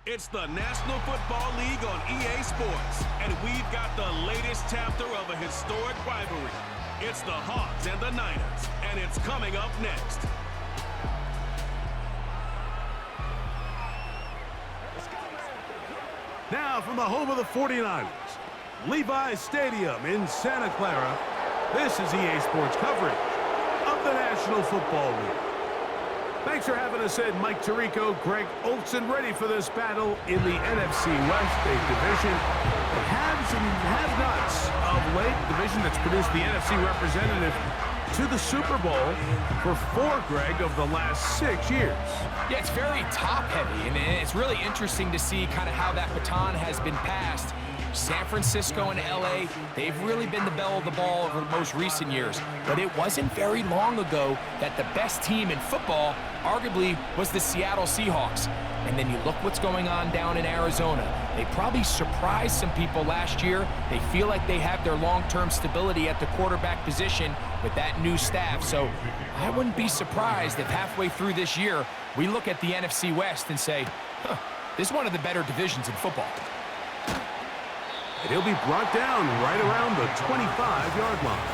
It's the National Football League on EA Sports, and we've got the latest chapter of a historic rivalry. It's the Hawks and the Niners, and it's coming up next. Now from the home of the 49ers, Levi's Stadium in Santa Clara, this is EA Sports coverage of the National Football League. Thanks for having us in. Mike Tirico, Greg Olson, ready for this battle in the NFC West, a division that haves and have-nots of late. Division that's produced the NFC representative to the Super Bowl for 4, Greg, of the last 6 years. Yeah, it's very top-heavy, and it's really interesting to see kind of how that baton has been passed. San Francisco and LA, they've really been the belle of the ball over the most recent years. But it wasn't very long ago that the best team in football arguably was the Seattle Seahawks. And then you look what's going on down in Arizona. They probably surprised some people last year. They feel like they have their long-term stability at the quarterback position with that new staff. So I wouldn't be surprised if halfway through this year, we look at the NFC West and say, this is one of the better divisions in football. And he'll be brought down right around the 25-yard line.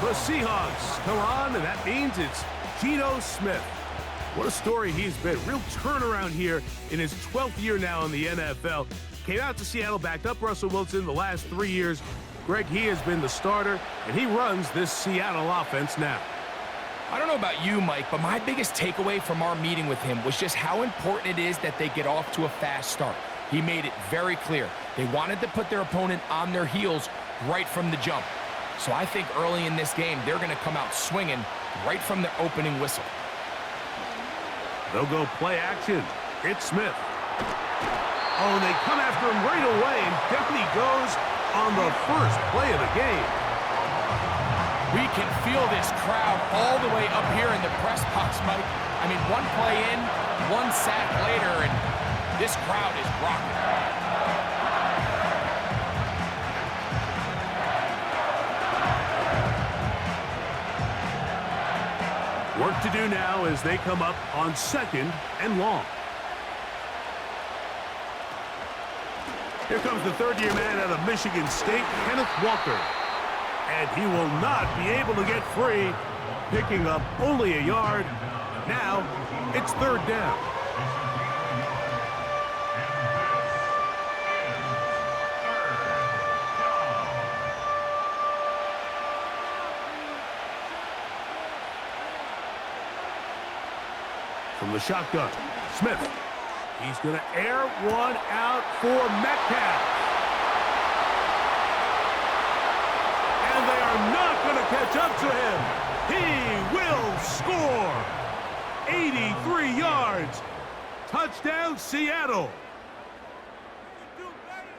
The Seahawks come on, and that means it's Geno Smith. What a story he's been. Real turnaround here in his 12th year now in the NFL. Came out to Seattle, backed up Russell Wilson the last 3 years. Greg, he has been the starter, and he runs this Seattle offense now. I don't know about you, Mike, but my biggest takeaway from our meeting with him was just how important it is that they get off to a fast start. He made it very clear. They wanted to put their opponent on their heels right from the jump. So I think early in this game, they're going to come out swinging right from their opening whistle. They'll go play action. It's Smith. Oh, and they come after him right away, and down he goes on the first play of the game. We can feel this crowd all the way up here in the press box, Mike. I mean, one play in, one sack later, and this crowd is rocking. Work to do now as they come up on 2nd and long. Here comes the third-year man out of Michigan State, Kenneth Walker. And he will not be able to get free, picking up only a yard. Now it's 3rd down. From the shotgun, Smith. He's going to air one out for Metcalf. And they are not going to catch up to him. He will score. 83 yards. Touchdown, Seattle.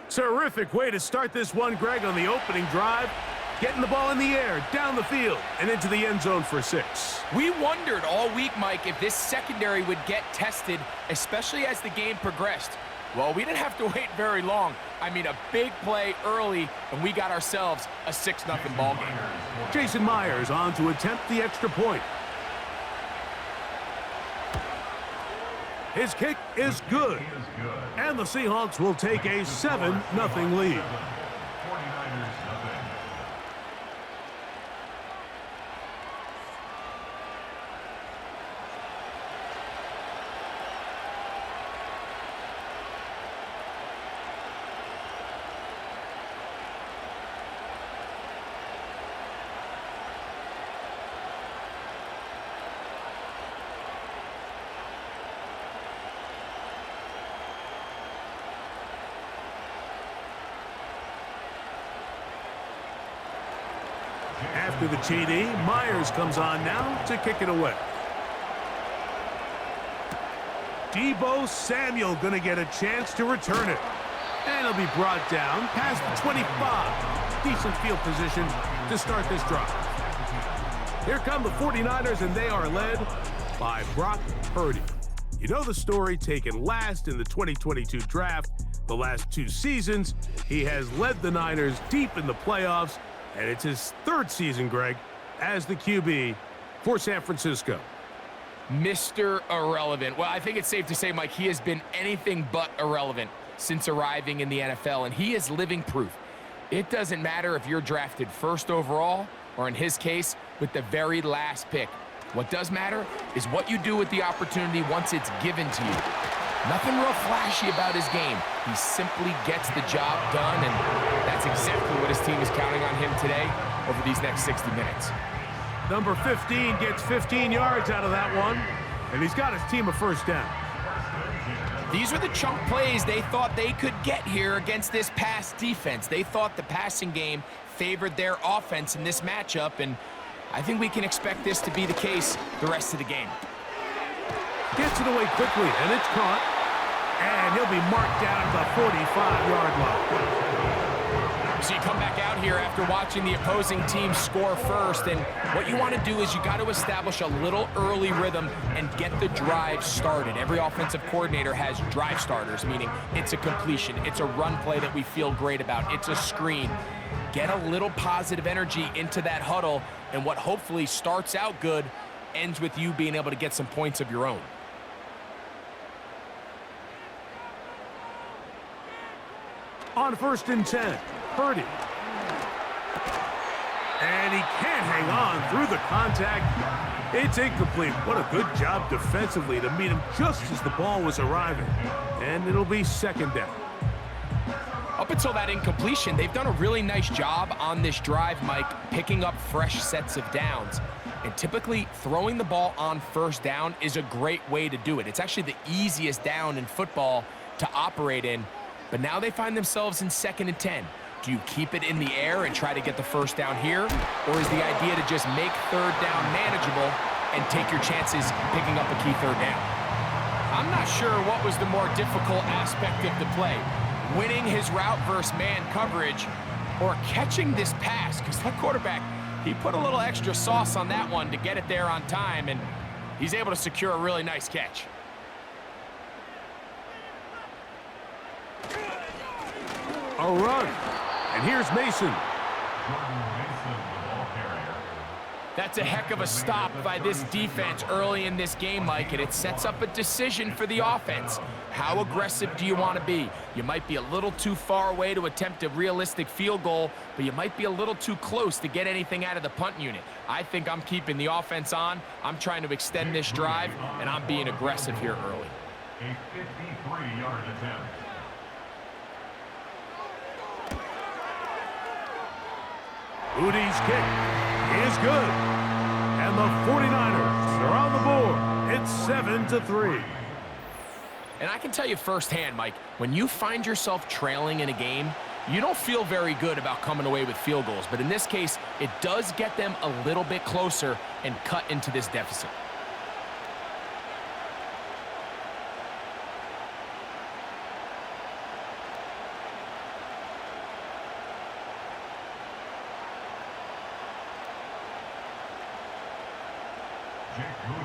Terrific way to start this one, Greg, on the opening drive. Getting the ball in the air, down the field, and into the end zone for 6. We wondered all week, Mike, if this secondary would get tested, especially as the game progressed. Well, we didn't have to wait very long. I mean, a big play early, and we got ourselves a 6-0 ball game. Jason Myers on to attempt the extra point. His kick is good. And the Seahawks will take a 7-0 lead. After the TD, Myers comes on now to kick it away. Deebo Samuel going to get a chance to return it. And he'll be brought down past the 25. Decent field position to start this drive. Here come the 49ers, and they are led by Brock Purdy. You know the story, taken last in the 2022 draft. The last 2 seasons, he has led the Niners deep in the playoffs. And it's his 3rd season, Greg, as the QB for San Francisco. Mr. Irrelevant. Well, I think it's safe to say, Mike, he has been anything but irrelevant since arriving in the NFL, and he is living proof. It doesn't matter if you're drafted first overall or, in his case, with the very last pick. What does matter is what you do with the opportunity once it's given to you. Nothing real flashy about his game. He simply gets the job done, and that's exactly what his team is counting on him today over these next 60 minutes. Number 15 gets 15 yards out of that one, and he's got his team a first down. These were the chunk plays they thought they could get here against this pass defense. They thought the passing game favored their offense in this matchup, and I think we can expect this to be the case the rest of the game. Gets it away quickly, and it's caught. And he'll be marked down at the 45-yard line. So you come back out here after watching the opposing team score first, and what you want to do is you got to establish a little early rhythm and get the drive started. Every offensive coordinator has drive starters, meaning it's a completion, it's a run play that we feel great about, it's a screen. Get a little positive energy into that huddle, and what hopefully starts out good ends with you being able to get some points of your own. On 1st and 10, Purdy. And he can't hang on through the contact. It's incomplete. What a good job defensively to meet him just as the ball was arriving. And it'll be 2nd down. Up until that incompletion, they've done a really nice job on this drive, Mike, picking up fresh sets of downs. And typically, throwing the ball on 1st down is a great way to do it. It's actually the easiest down in football to operate in. But now they find themselves in 2nd and 10. Do you keep it in the air and try to get the 1st down here? Or is the idea to just make 3rd down manageable and take your chances picking up a key 3rd down? I'm not sure what was the more difficult aspect of the play. Winning his route versus man coverage or catching this pass, because that quarterback, he put a little extra sauce on that one to get it there on time, and he's able to secure a really nice catch. A run. And here's Mason. That's a heck of a stop by this defense early in this game, Mike, and it sets up a decision for the offense. How aggressive do you want to be? You might be a little too far away to attempt a realistic field goal, but you might be a little too close to get anything out of the punt unit. I think I'm keeping the offense on. I'm trying to extend this drive, and I'm being aggressive here early. A 53-yard attempt. Udi's kick is good. And the 49ers are on the board. It's 7-3. And I can tell you firsthand, Mike, when you find yourself trailing in a game, you don't feel very good about coming away with field goals. But in this case, it does get them a little bit closer and cut into this deficit.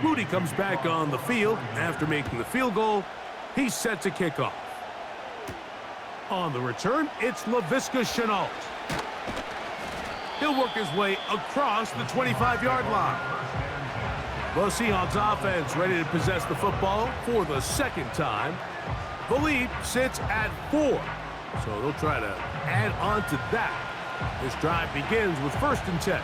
Moody comes back on the field after making the field goal. He sets a kickoff. On the return, it's Laviska Shenault. He'll work his way across the 25-yard line. The Seahawks offense ready to possess the football for the 2nd time. The lead sits at 4, so they'll try to add on to that. This drive begins with 1st and 10.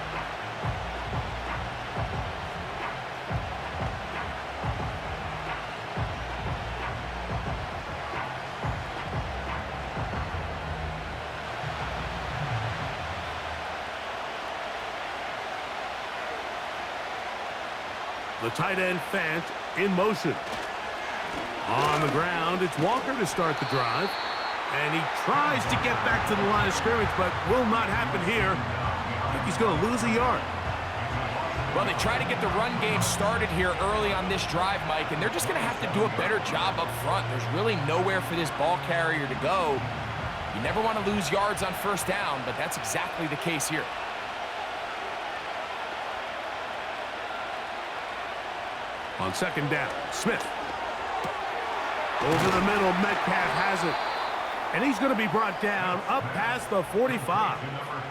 The tight end Fant in motion. On the ground, it's Walker to start the drive. And he tries to get back to the line of scrimmage, but will not happen here. I think he's going to lose a yard. Well, they try to get the run game started here early on this drive, Mike, and they're just going to have to do a better job up front. There's really nowhere for this ball carrier to go. You never want to lose yards on 1st down, but that's exactly the case here. On 2nd down, Smith. Over the middle, Metcalf has it. And he's going to be brought down up past the 45. Number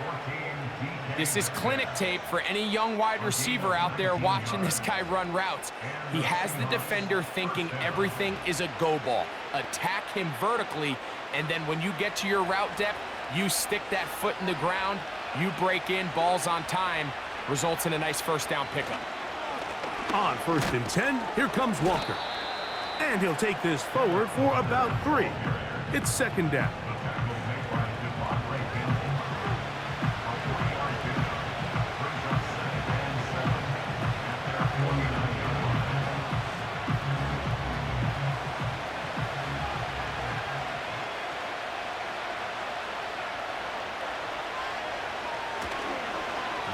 14, This is clinic tape for any young wide receiver out there watching this guy run routes. He has the defender thinking everything is a go ball. Attack him vertically, and then when you get to your route depth, you stick that foot in the ground, you break in, ball's on time, results in a nice first down pickup. On 1st and 10, here comes Walker. And he'll take this forward for about 3. It's 2nd down.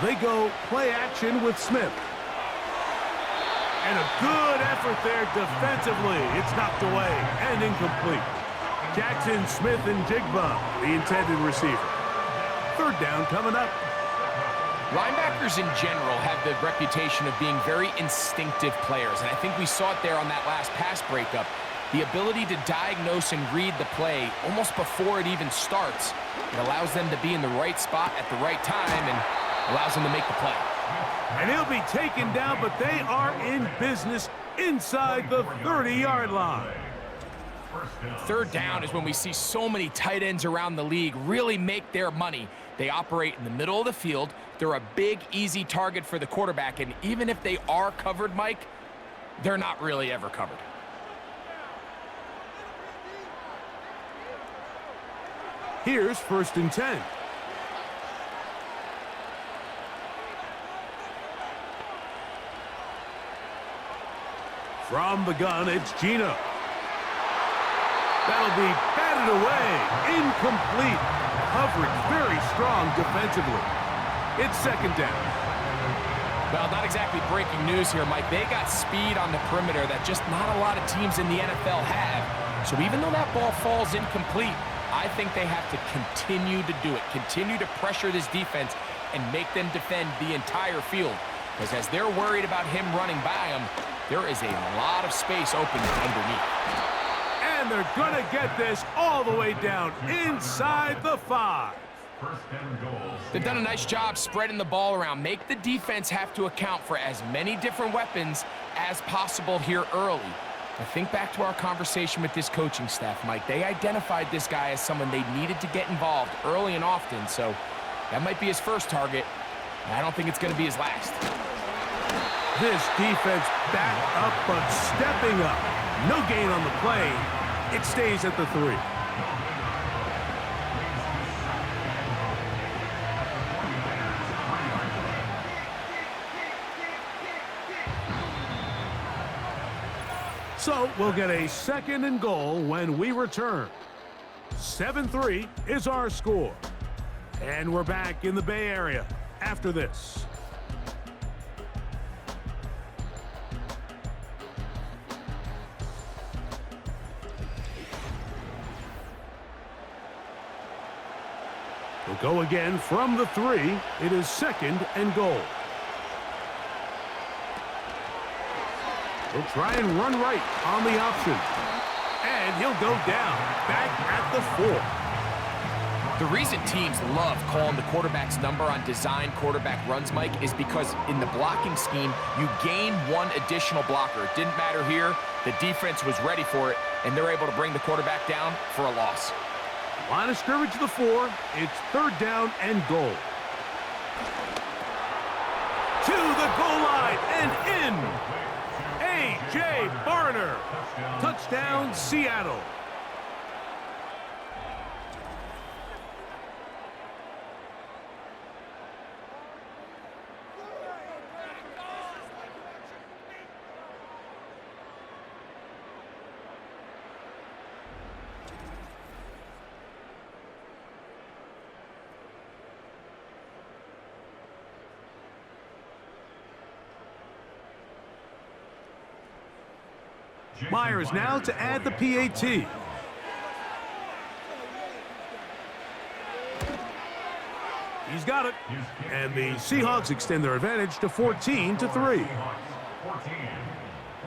They go play action with Smith. And a good effort there defensively. It's knocked away and incomplete. Jackson, Smith, and Jigba, the intended receiver. 3rd down coming up. Linebackers in general have the reputation of being very instinctive players, and I think we saw it there on that last pass breakup. The ability to diagnose and read the play almost before it even starts. It allows them to be in the right spot at the right time and allows them to make the play. And he'll be taken down, but they are in business inside the 30-yard line. 3rd down is when we see so many tight ends around the league really make their money. They operate in the middle of the field. They're a big, easy target for the quarterback, and even if they are covered, Mike, they're not really ever covered. Here's 1st and 10. From the gun, it's Gino. That'll be batted away. Incomplete. Coverage very strong defensively. It's 2nd down. Well, not exactly breaking news here, Mike. They got speed on the perimeter that just not a lot of teams in the NFL have. So even though that ball falls incomplete, I think they have to continue to do it. Continue to pressure this defense and make them defend the entire field. Because as they're worried about him running by them, there is a lot of space open underneath. And they're going to get this all the way down inside the 5. They've done a nice job spreading the ball around. Make the defense have to account for as many different weapons as possible here early. I think back to our conversation with this coaching staff, Mike. They identified this guy as someone they needed to get involved early and often, so that might be his first target. I don't think it's going to be his last. This defense back up, but stepping up. No gain on the play. It stays at the 3. So we'll get a 2nd and goal when we return. 7-3 is our score. And we're back in the Bay Area after this. We'll go again from the 3. It is 2nd and goal. He'll try and run right on the option. And he'll go down, back at the 4. The reason teams love calling the quarterback's number on design quarterback runs, Mike, is because in the blocking scheme, you gain one additional blocker. It didn't matter here. The defense was ready for it, and they're able to bring the quarterback down for a loss. Line of scrimmage to the 4. It's 3rd down and goal. To the goal line and in. A.J. Barner. Touchdown, Seattle. Myers now to add the PAT. He's got it. And the Seahawks extend their advantage to 14-3. 14,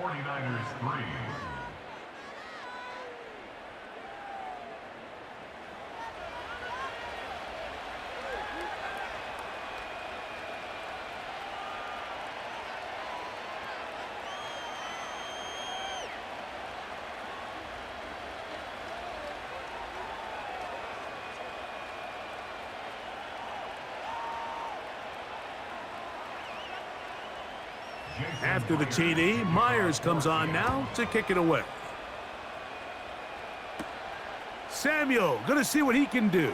49ers 3. After the TD, Myers comes on now to kick it away. Samuel gonna see what he can do.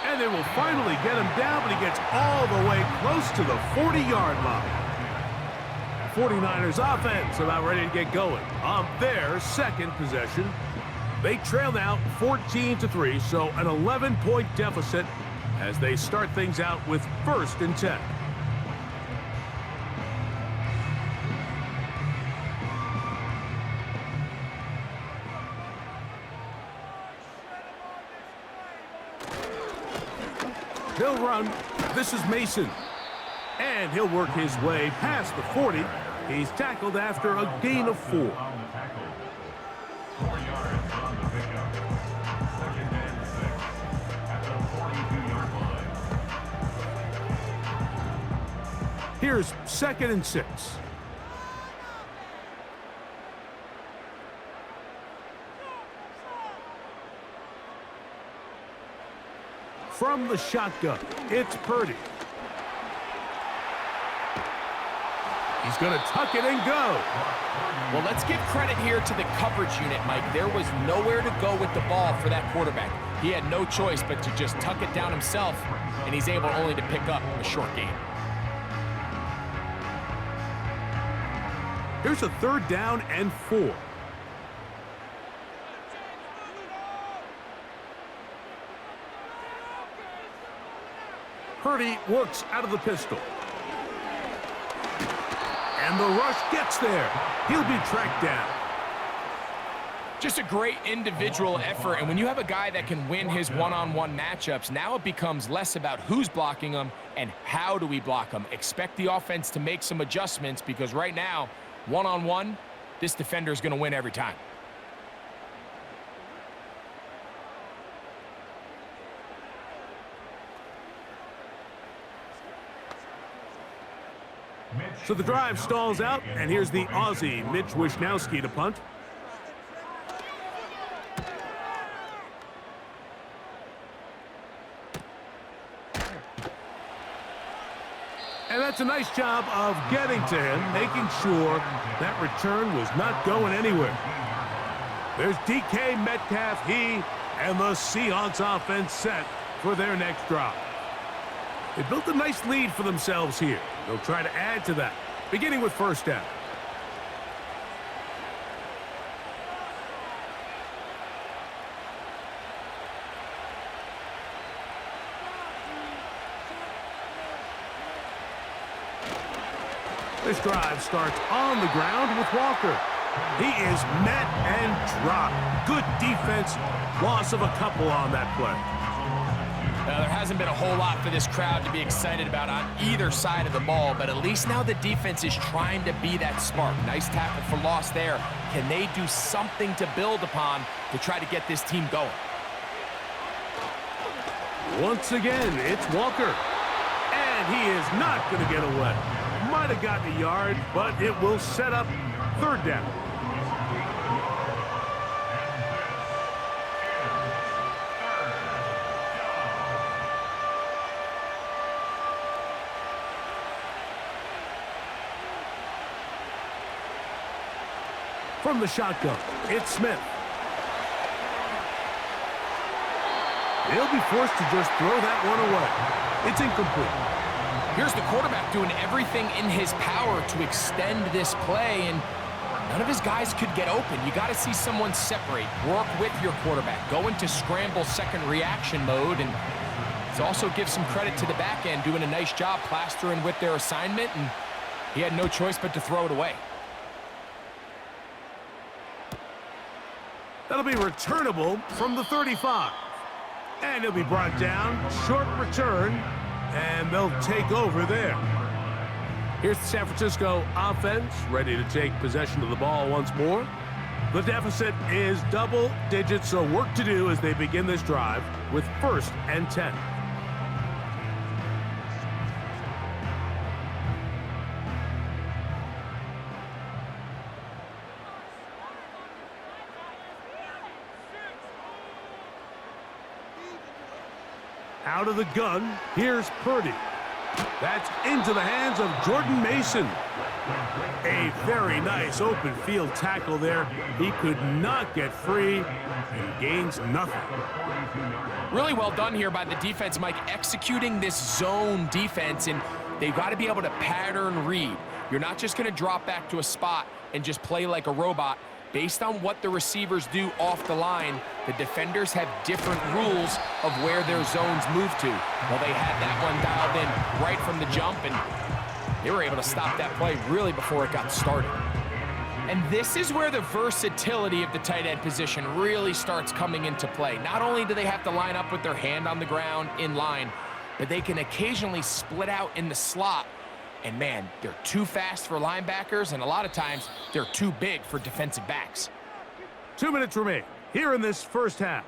And they will finally get him down, but he gets all the way close to the 40-yard line. 49ers offense about ready to get going on their second possession. They trail now 14-3, so an 11-point deficit as they start things out with 1st and 10. He'll run. This is Mason. And he'll work his way past the 40. He's tackled after a gain of 4. 4 yards on the pickup. 2nd and 6 at the 42-yard line. Here's 2nd and 6. From the shotgun, it's Purdy. He's going to tuck it and go. Well, let's give credit here to the coverage unit, Mike. There was nowhere to go with the ball for that quarterback. He had no choice but to just tuck it down himself, and he's able only to pick up a short gain. Here's a 3rd down and 4. Purdy works out of the pistol. And the rush gets there. He'll be tracked down. Just a great individual effort, and when you have a guy that can win his one-on-one matchups, now it becomes less about who's blocking him and how do we block him. Expect the offense to make some adjustments because right now, one-on-one, this defender is going to win every time. So the drive stalls out, and here's the Aussie, Mitch Wishnowsky, to punt. And that's a nice job of getting to him, making sure that return was not going anywhere. There's DK Metcalf, he and the Seahawks offense set for their next drive. They built a nice lead for themselves here. They'll try to add to that, beginning with 1st down. This drive starts on the ground with Walker. He is met and dropped. Good defense. Loss of a couple on that play. Now, there hasn't been a whole lot for this crowd to be excited about on either side of the ball, but at least now the defense is trying to be that spark. Nice tackle for loss there. Can they do something to build upon to try to get this team going? Once again, it's Walker. And he is not going to get away. Might have gotten a yard, but it will set up 3rd down. From the shotgun, it's Smith. He'll be forced to just throw that one away. It's incomplete. Here's the quarterback doing everything in his power to extend this play, and none of his guys could get open. You got to see someone separate, work with your quarterback, go into scramble second reaction mode, and also give some credit to the back end, doing a nice job plastering with their assignment, and he had no choice but to throw it away. That'll be returnable from the 35. And he'll be brought down, short return, and they'll take over there. Here's the San Francisco offense, ready to take possession of the ball once more. The deficit is double digits, so work to do as they begin this drive with 1st and 10. Out of the gun, here's Purdy. That's into the hands of Jordan Mason. A very nice open field tackle there. He could not get free and gains nothing. Really well done here by the defense, Mike, executing this zone defense, and they've got to be able to pattern read. You're not just going to drop back to a spot and just play like a robot. Based on what the receivers do off the line, the defenders have different rules of where their zones move to. Well, they had that one dialed in right from the jump, and they were able to stop that play really before it got started. And this is where the versatility of the tight end position really starts coming into play. Not only do they have to line up with their hand on the ground in line, but they can occasionally split out in the slot. And man, they're too fast for linebackers, and a lot of times they're too big for defensive backs. 2 minutes remain here in this first half.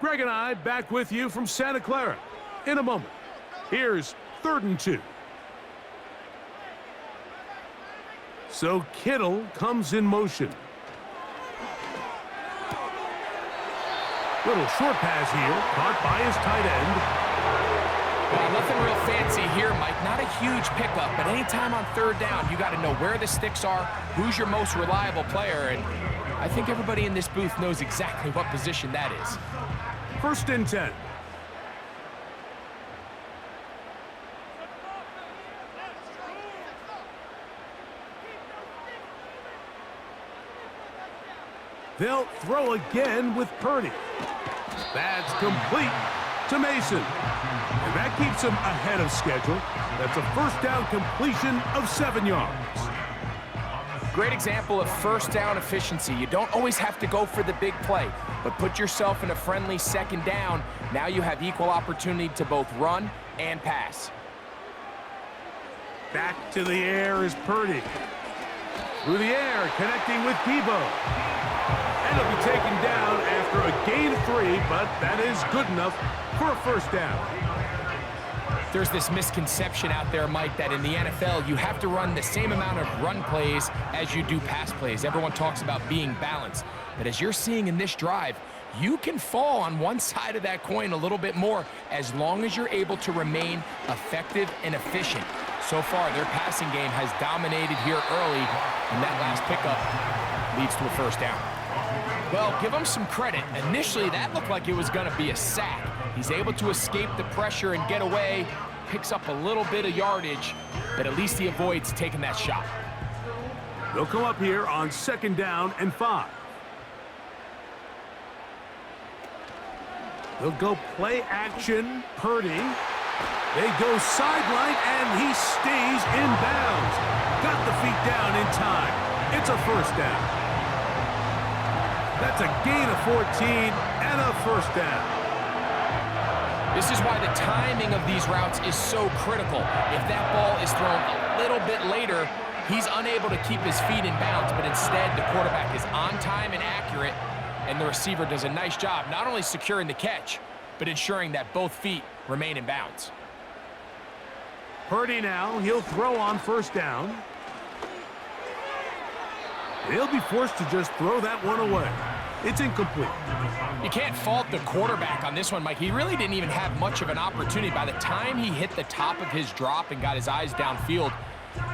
Greg and I back with you from Santa Clara in a moment. Here's 3rd and 2. So Kittle comes in motion. Little short pass here, caught by his tight end. Well, nothing real fancy here, Mike. Not a huge pickup, but anytime on 3rd down, you got to know where the sticks are, who's your most reliable player, and I think everybody in this booth knows exactly what position that is. 1st and 10. They'll throw again with Purdy. That's complete to Mason. And that keeps him ahead of schedule. That's a 1st down completion of 7 yards. Great example of 1st down efficiency. You don't always have to go for the big play, but put yourself in a friendly 2nd down. Now you have equal opportunity to both run and pass. Back to the air is Purdy. Through the air, connecting with Debo. And he'll be taken down after a gain of 3, but that is good enough for a 1st down. There's this misconception out there, Mike, that in the NFL, you have to run the same amount of run plays as you do pass plays. Everyone talks about being balanced. But as you're seeing in this drive, you can fall on one side of that coin a little bit more as long as you're able to remain effective and efficient. So far, their passing game has dominated here early, and that last pickup leads to a 1st down. Well, give him some credit. Initially, that looked like it was going to be a sack. He's able to escape the pressure and get away, picks up a little bit of yardage, but at least he avoids taking that shot. They'll come up here on 2nd down and 5. They'll go play action. Purdy. They go sideline, and he stays in bounds. Got the feet down in time. It's a 1st down. That's a gain of 14 and a 1st down. This is why the timing of these routes is so critical. If that ball is thrown a little bit later, he's unable to keep his feet in bounds, but instead the quarterback is on time and accurate, and the receiver does a nice job not only securing the catch, but ensuring that both feet remain in bounds. Purdy now, he'll throw on 1st down. They'll be forced to just throw that one away. It's incomplete. You can't fault the quarterback on this one, Mike. He really didn't even have much of an opportunity. By the time he hit the top of his drop and got his eyes downfield,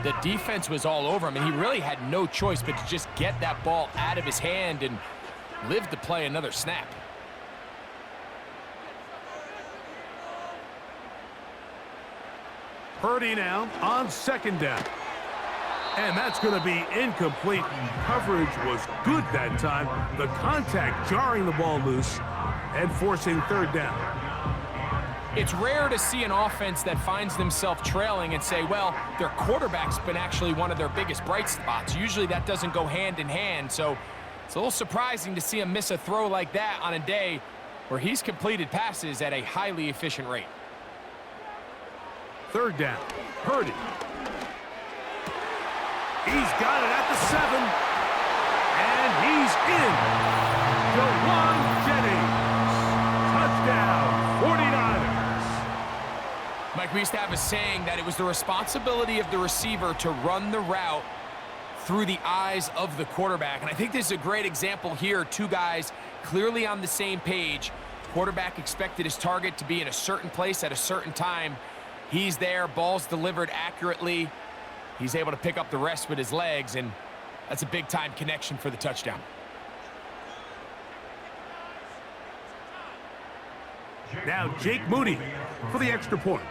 the defense was all over him, and he really had no choice but to just get that ball out of his hand and live to play another snap. Purdy now on 2nd down. And that's going to be incomplete. Coverage was good that time. The contact jarring the ball loose and forcing 3rd down. It's rare to see an offense that finds themselves trailing and say, well, their quarterback's been actually one of their biggest bright spots. Usually that doesn't go hand in hand, so it's a little surprising to see him miss a throw like that on a day where he's completed passes at a highly efficient rate. 3rd down. Purdy. He's got it at the 7. And he's in. Jawan Jennings. Touchdown, 49ers. Mike, we used to have a saying that it was the responsibility of the receiver to run the route through the eyes of the quarterback. And I think this is a great example here. 2 guys clearly on the same page. Quarterback expected his target to be in a certain place at a certain time. He's there, ball's delivered accurately. He's able to pick up the rest with his legs, and that's a big-time connection for the touchdown. Now Jake Moody for the extra point.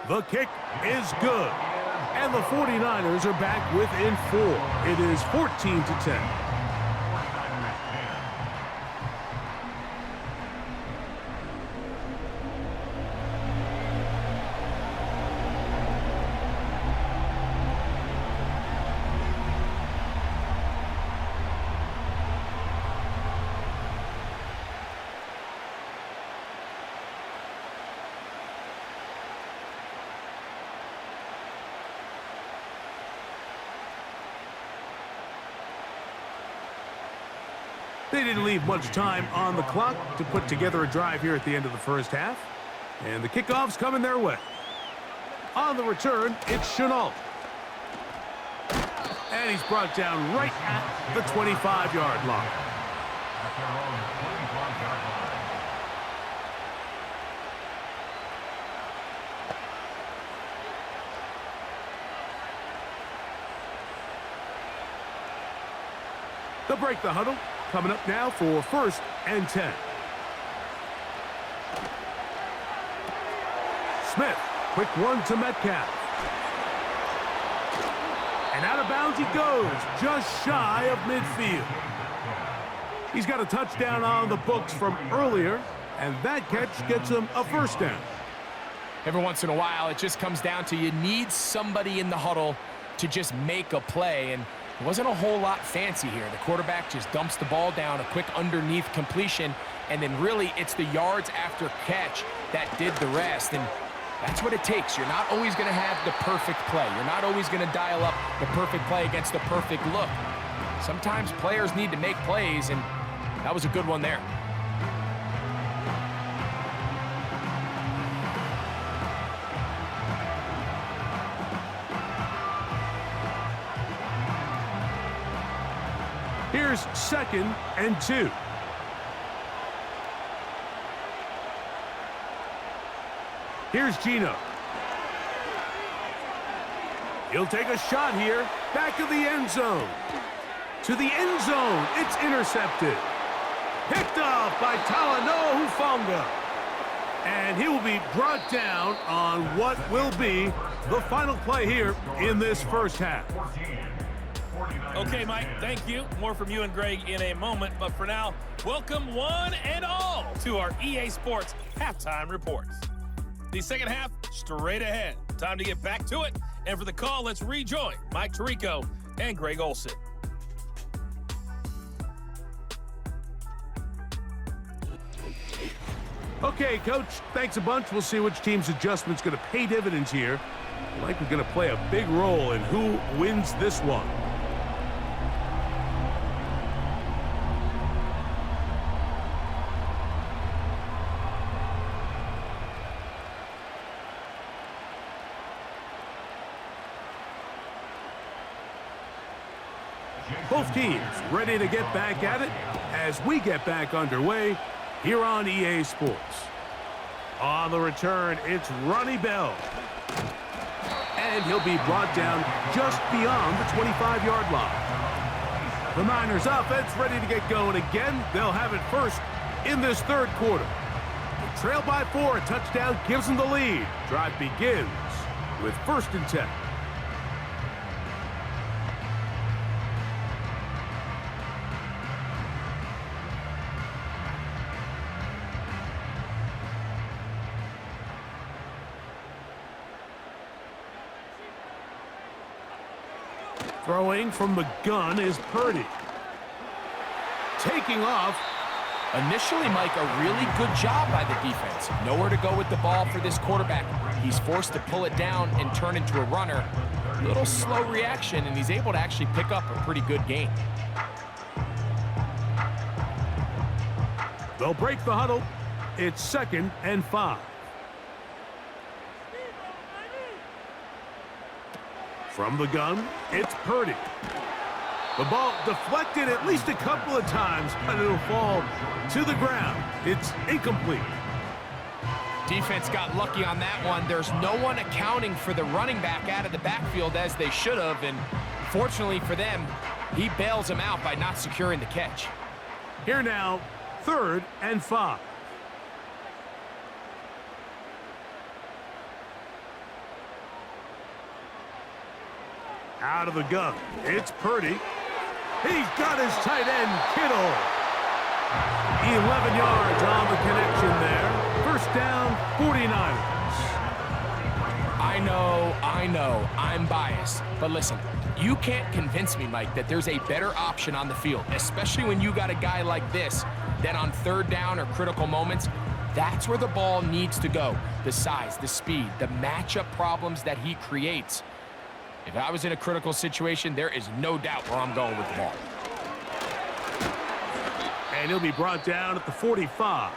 The kick is good. And the 49ers are back within 4. It is 14-10. They didn't leave much time on the clock to put together a drive here at the end of the first half. And the kickoff's coming their way. On the return, it's Chenault. And he's brought down right at the 25-yard line. They'll break the huddle. Coming up now for 1st and 10. Smith, quick one to Metcalf. And out of bounds he goes, just shy of midfield. He's got a touchdown on the books from earlier, and that catch gets him a 1st down. Every once in a while, it just comes down to you need somebody in the huddle to just make a play, and it wasn't a whole lot fancy here. The quarterback just dumps the ball down, a quick underneath completion, and then really it's the yards after catch that did the rest. And that's what it takes. You're not always going to have the perfect play. You're not always going to dial up the perfect play against the perfect look. Sometimes players need to make plays, and that was a good one there. Here's 2nd and 2. Here's Gino. He'll take a shot here. Back of the end zone. To the end zone. It's intercepted. Picked off by Talanoa Hufanga. And he will be brought down on what will be the final play here in this first half. Okay, Mike, thank you. More from you and Greg in a moment. But for now, welcome one and all to our EA Sports Halftime Reports. The second half, straight ahead. Time to get back to it. And for the call, let's rejoin Mike Tirico and Greg Olson. Okay, Coach, thanks a bunch. We'll see which team's adjustment's going to pay dividends here. Likely going to play a big role in who wins this one. Both teams ready to get back at it as we get back underway here on EA Sports. On the return, it's Ronnie Bell. And he'll be brought down just beyond the 25-yard line. The Niners offense ready to get going again. They'll have it first in this third quarter. They trail by 4. A touchdown gives them the lead. Drive begins with 1st and 10. Throwing from the gun is Purdy. Taking off. Initially, Mike, a really good job by the defense. Nowhere to go with the ball for this quarterback. He's forced to pull it down and turn into a runner. A little slow reaction, and he's able to actually pick up a pretty good gain. They'll break the huddle. It's 2nd and 5. From the gun, it's Purdy. The ball deflected at least a couple of times, but it'll fall to the ground. It's incomplete. Defense got lucky on that one. There's no one accounting for the running back out of the backfield as they should have, and fortunately for them, he bails them out by not securing the catch. Here now, 3rd and 5. Out of the gun, it's Purdy. He's got his tight end, Kittle. 11 yards on the connection there. First down, 49ers. I know, I'm biased. But listen, you can't convince me, Mike, that there's a better option on the field, especially when you got a guy like this, that on 3rd down or critical moments, that's where the ball needs to go. The size, the speed, the matchup problems that he creates. If I was in a critical situation, there is no doubt where I'm going with the ball. And he'll be brought down at the 45.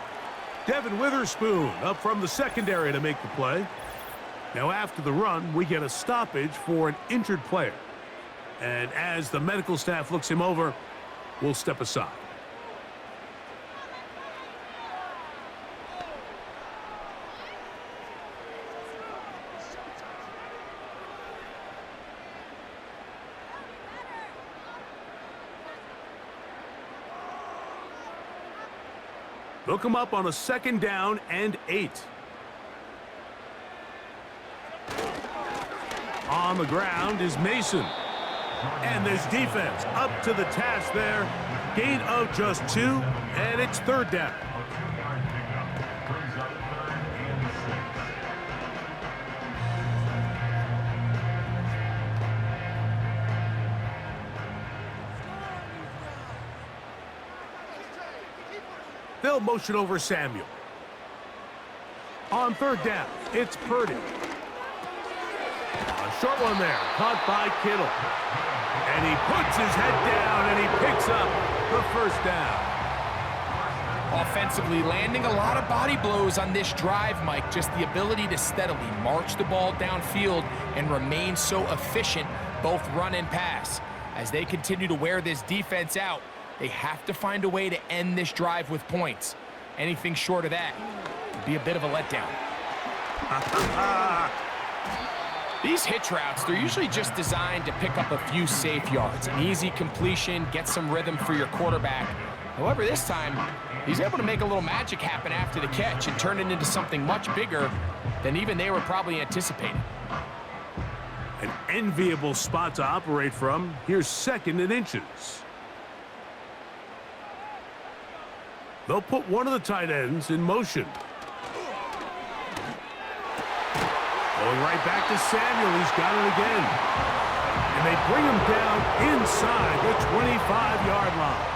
Devin Witherspoon up from the secondary to make the play. Now after the run, we get a stoppage for an injured player. And as the medical staff looks him over, we'll step aside. They'll come up on a 2nd down and 8. On the ground is Mason. And this defense up to the task there. Gain of just 2, and it's 3rd down. They'll motion over Samuel. On 3rd down, it's Purdy. A short one there, caught by Kittle. And he puts his head down, and he picks up the 1st down. Offensively, landing a lot of body blows on this drive, Mike. Just the ability to steadily march the ball downfield and remain so efficient, both run and pass. As they continue to wear this defense out, they have to find a way to end this drive with points. Anything short of that would be a bit of a letdown. These hitch routes, they're usually just designed to pick up a few safe yards. An easy completion, get some rhythm for your quarterback. However, this time, he's able to make a little magic happen after the catch and turn it into something much bigger than even they were probably anticipating. An enviable spot to operate from. Here's 2nd and inches. They'll put one of the tight ends in motion. Going right back to Samuel. He's got it again. And they bring him down inside the 25-yard line.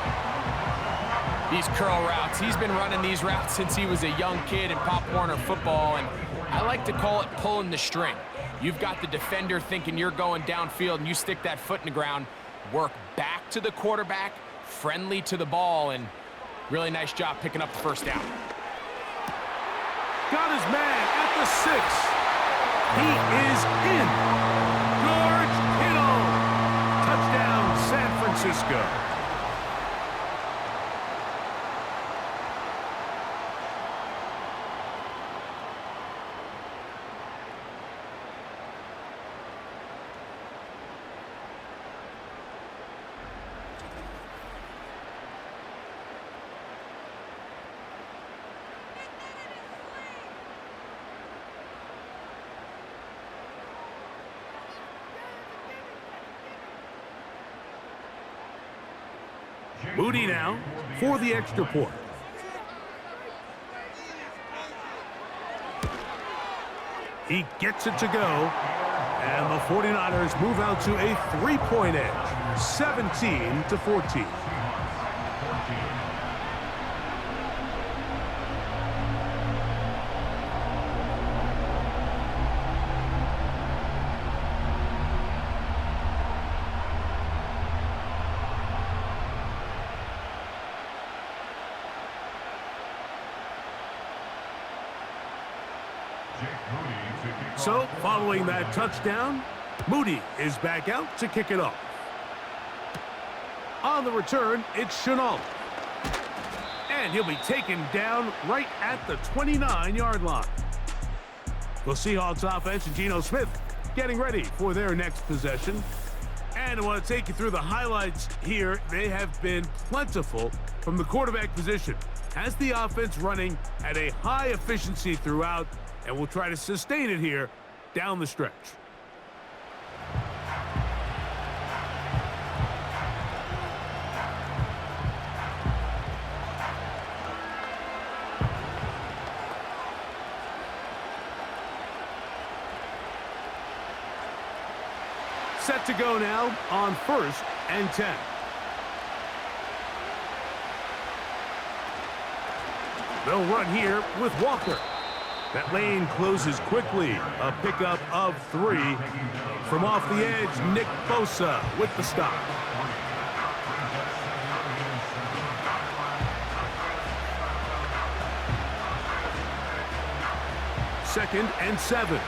These curl routes, he's been running these routes since he was a young kid in Pop Warner football, and I like to call it pulling the string. You've got the defender thinking you're going downfield, and you stick that foot in the ground, work back to the quarterback, friendly to the ball, and really nice job picking up the 1st down. Got his man at the 6. He is in. George Kittle. Touchdown, San Francisco. Moody now for the extra point. He gets it to go. And the 49ers move out to a 3-point edge, 17-14. So, following that touchdown, Moody is back out to kick it off. On the return, it's Chenault. And he'll be taken down right at the 29-yard line. The Seahawks offense and Geno Smith getting ready for their next possession. And I want to take you through the highlights here. They have been plentiful from the quarterback position. Has the offense running at a high efficiency throughout, and we'll try to sustain it here down the stretch. Set to go now on 1st and 10. They'll run here with Walker. That lane closes quickly. A pickup of 3. From off the edge, Nick Bosa with the stop. Second and 7.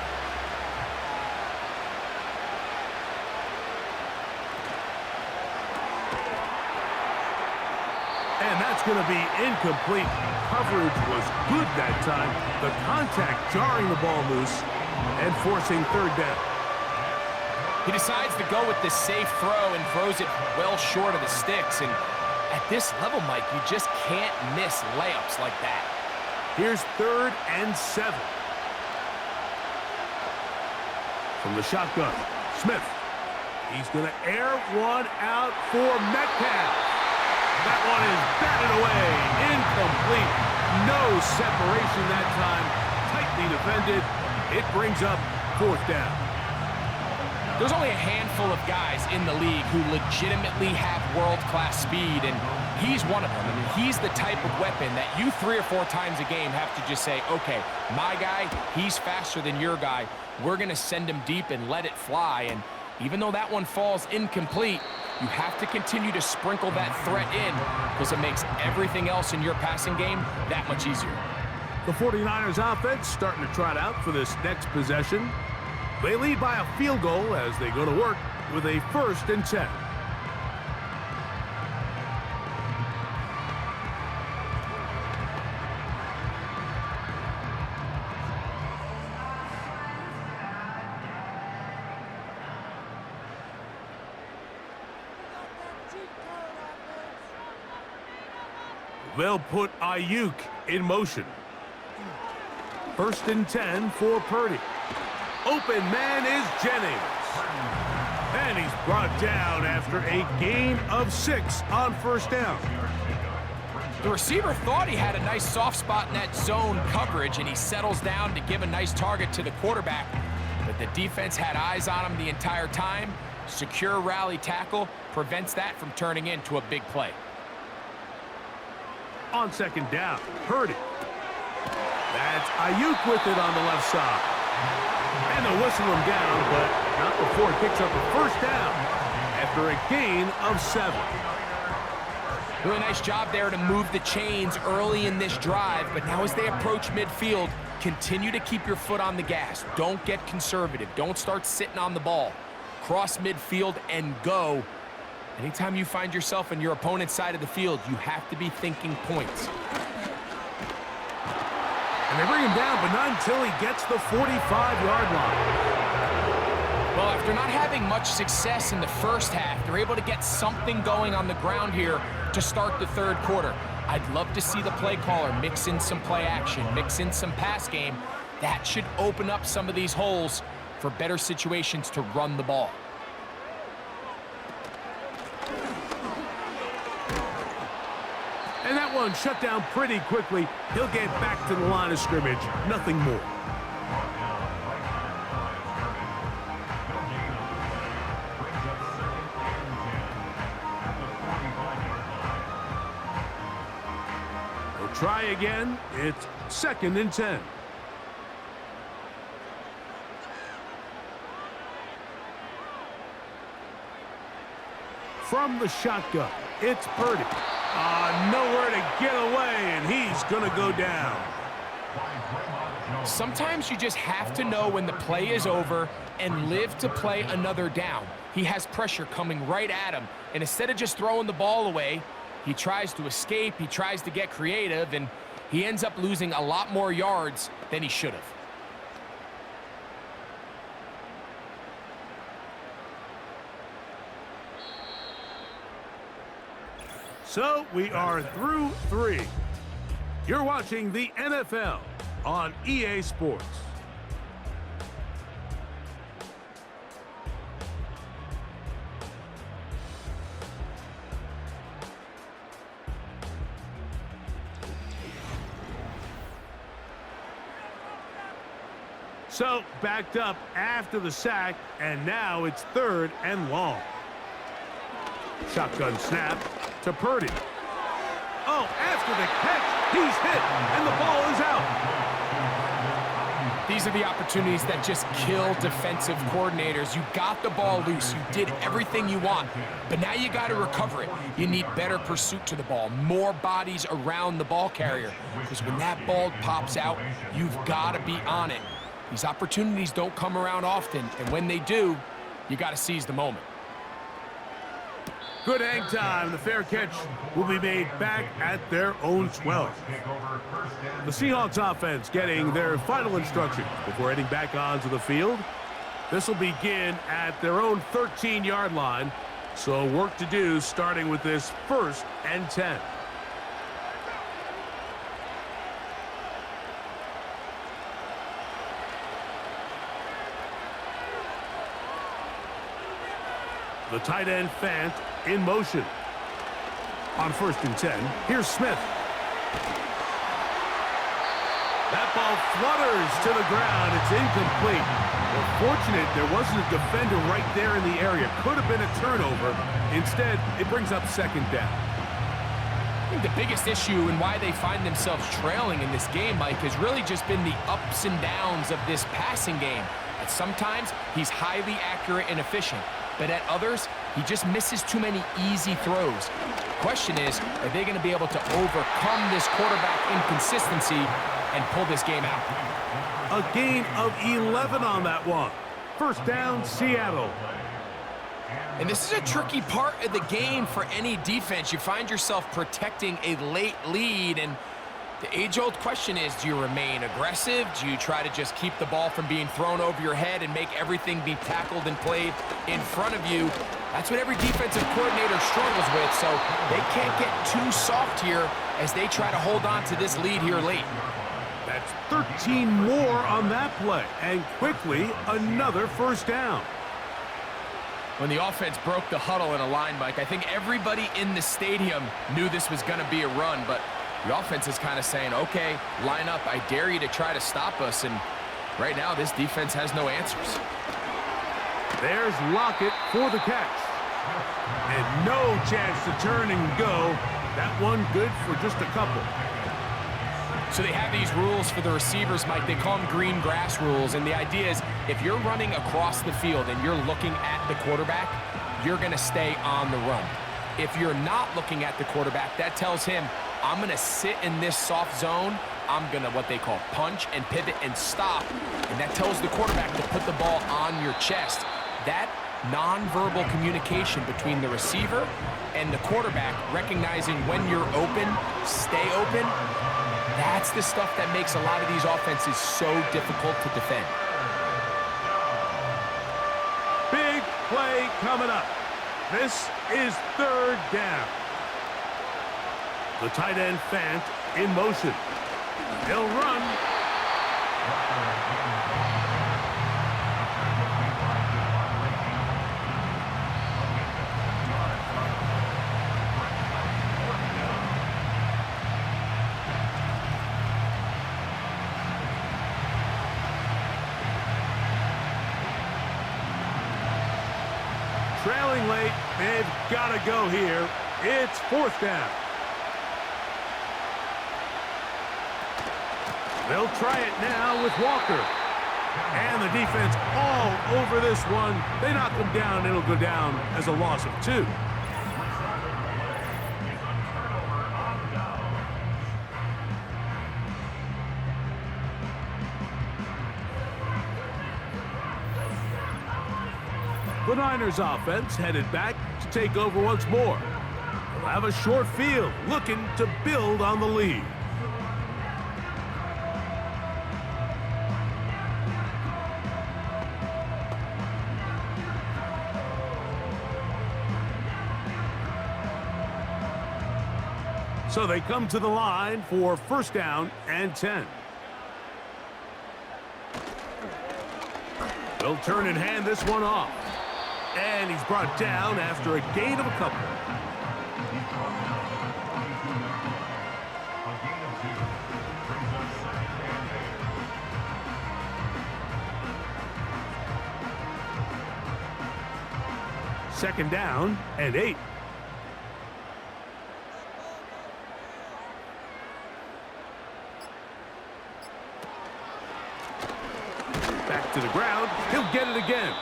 And that's going to be incomplete. Coverage was good that time. The contact jarring the ball loose and forcing 3rd down. He decides to go with the safe throw and throws it well short of the sticks. And at this level, Mike, you just can't miss layups like that. Here's 3rd and 7. From the shotgun, Smith. He's going to air one out for Metcalf. That one is batted away. Incomplete. No separation that time. Tightly defended. It brings up 4th down. There's only a handful of guys in the league who legitimately have world-class speed, and he's one of them. I mean, he's the type of weapon that you 3 or 4 times a game have to just say, okay, my guy, he's faster than your guy. We're going to send him deep and let it fly. And even though that one falls incomplete, you have to continue to sprinkle that threat in because it makes everything else in your passing game that much easier. The 49ers offense starting to trot out for this next possession. They lead by a field goal as they go to work with a 1st and 10. They'll put Ayuk in motion. 1st and 10 for Purdy. Open man is Jennings. And he's brought down after a gain of 6 on 1st down. The receiver thought he had a nice soft spot in that zone coverage, and he settles down to give a nice target to the quarterback. But the defense had eyes on him the entire time. Secure rally tackle prevents that from turning into a big play. On 2nd down, Purdy. That's Ayuk with it on the left side. And they'll whistle him down, but not before he picks up a 1st down after a gain of 7. Really nice job there to move the chains early in this drive, but now as they approach midfield, continue to keep your foot on the gas. Don't get conservative. Don't start sitting on the ball. Cross midfield and go. Anytime you find yourself on your opponent's side of the field, you have to be thinking points. And they bring him down, but not until he gets the 45-yard line. Well, after not having much success in the first half, they're able to get something going on the ground here to start the 3rd quarter. I'd love to see the play caller mix in some play action, mix in some pass game. That should open up some of these holes for better situations to run the ball. And that one shut down pretty quickly. He'll get back to the line of scrimmage. Nothing more. We'll try again. It's 2nd and 10. From the shotgun, it's Purdy. Nowhere to get away, and he's going to go down. Sometimes you just have to know when the play is over and live to play another down. he has pressure coming right at him. And instead of just throwing the ball away, he tries to escape, he tries to get creative, and he ends up losing a lot more yards than he should have. So we are through 3. You're watching the NFL on EA Sports. So backed up after the sack, and now it's 3rd and long. Shotgun snap to Purdy. Oh, after the catch, he's hit, and the ball is out. These are the opportunities that just kill defensive coordinators. You got the ball loose. You did everything you want, but now you got to recover it. You need better pursuit to the ball, more bodies around the ball carrier, because when that ball pops out, you've got to be on it. These opportunities don't come around often, and when they do, you got to seize the moment. Good hang time. The fair catch will be made back at their own 12. The Seahawks offense getting their final instructions before heading back onto the field. This will begin at their own 13-yard line. So work to do starting with this 1st and 10. The tight end Fant in motion. On 1st and 10, here's Smith. That ball flutters to the ground. It's incomplete. Well, fortunate there wasn't a defender right there in the area. Could have been a turnover. Instead, it brings up 2nd down. I think the biggest issue and why they find themselves trailing in this game, Mike, has really just been the ups and downs of this passing game. And sometimes he's highly accurate and efficient, but at others, he just misses too many easy throws. The question is, are they going to be able to overcome this quarterback inconsistency and pull this game out? A gain of 11 on that one. 1st down, Seattle. And this is a tricky part of the game for any defense. You find yourself protecting a late lead, and the age-old question is, do you remain aggressive? Do you try to just keep the ball from being thrown over your head and make everything be tackled and played in front of you? That's what every defensive coordinator struggles with, so they can't get too soft here as they try to hold on to this lead here late. That's 13 more on that play, and quickly another 1st down. When the offense broke the huddle in a line, Mike, I think everybody in the stadium knew this was going to be a run, but the offense is kind of saying, okay, line up, I dare you to try to stop us, and right now this defense has no answers. There's Lockett for the catch. And no chance to turn and go. That one good for just a couple. So they have these rules for the receivers, Mike. They call them green grass rules, and the idea is if you're running across the field and you're looking at the quarterback, you're going to stay on the run. If you're not looking at the quarterback, that tells him, I'm going to sit in this soft zone. I'm going to what they call punch and pivot and stop. And that tells the quarterback to put the ball on your chest. That nonverbal communication between the receiver and the quarterback, recognizing when you're open, stay open, that's the stuff that makes a lot of these offenses so difficult to defend. Big play coming up. This is 3rd down. The tight end Fant in motion. He'll run. Trailing late, they've got to go here. It's 4th down. They'll try it now with Walker. And the defense all over this one. They knock him down, it'll go down as a loss of 2. The Niners offense headed back to take over once more. They'll have a short field, looking to build on the lead. So they come to the line for first down and 10. They'll turn and hand this one off. And he's brought down after a gain of a couple. Second down and 8. Back to the ground. He'll get it again.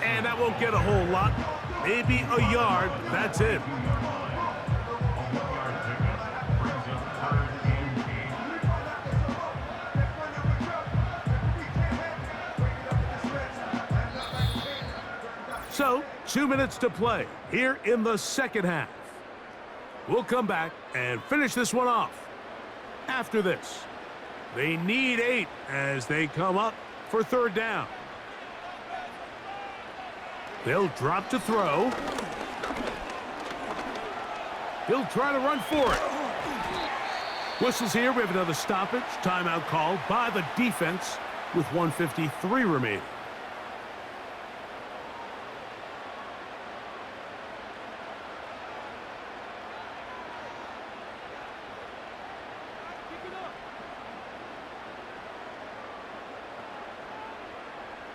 And that won't get a whole lot. Maybe a yard. That's it. So, 2 minutes to play here in the second half. We'll come back and finish this one off after this. They need 8 as they come up for third down. They'll drop to throw. He'll try to run for it. Whistles here. We have another stoppage. Timeout called by the defense with 1:53 remaining.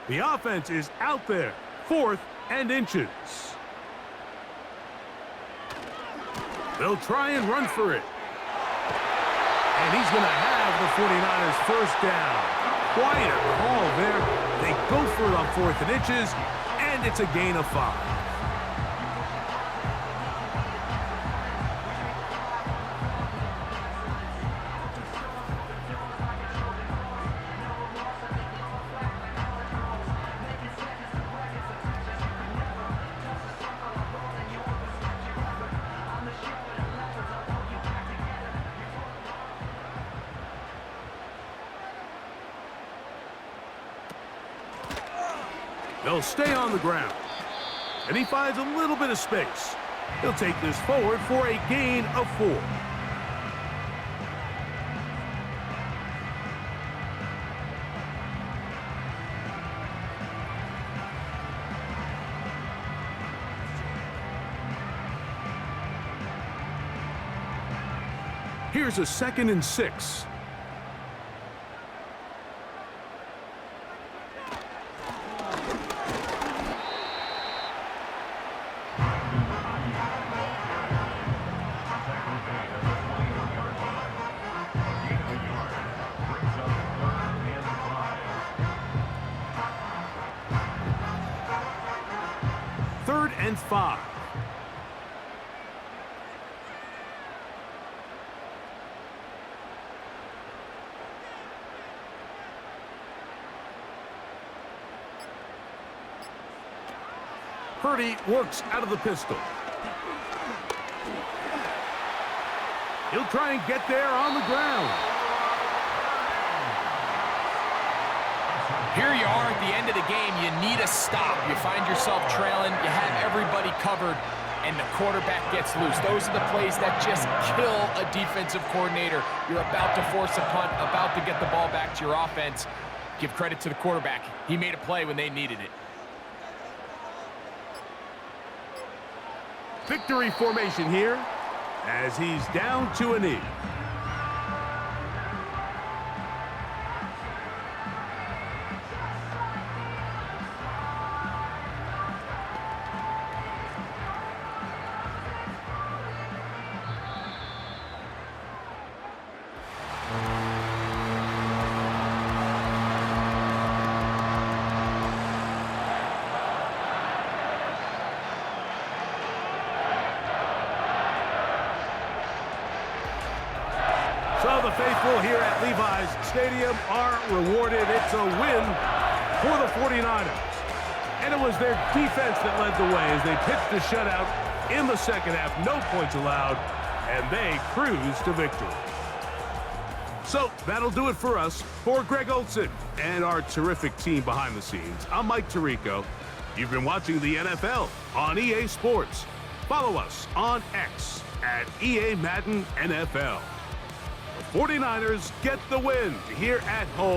The offense is out there. 4th and inches. They'll try and run for it. And he's going to have the 49ers first down. Quite a call there. They go for it on 4th and inches, and it's a gain of 5. They'll stay on the ground. And he finds a little bit of space. He'll take this forward for a gain of 4. Here's a 2nd and 6. Third and 5. Purdy works out of the pistol. He'll try and get there on the ground. Here you are at the end of the game. You need a stop. You find yourself trailing. You have everybody covered, and the quarterback gets loose. Those are the plays that just kill a defensive coordinator. You're about to force a punt, about to get the ball back to your offense. Give credit to the quarterback. He made a play when they needed it. Victory formation here as he's down to a knee. So the faithful here at Levi's Stadium are rewarded. It's a win for the 49ers. And it was their defense that led the way as they pitched a shutout in the second half. No points allowed, and they cruised to victory. So that'll do it for us. For Greg Olson and our terrific team behind the scenes, I'm Mike Tirico. You've been watching the NFL on EA Sports. Follow us on X at EA Madden NFL. The 49ers get the win here at home.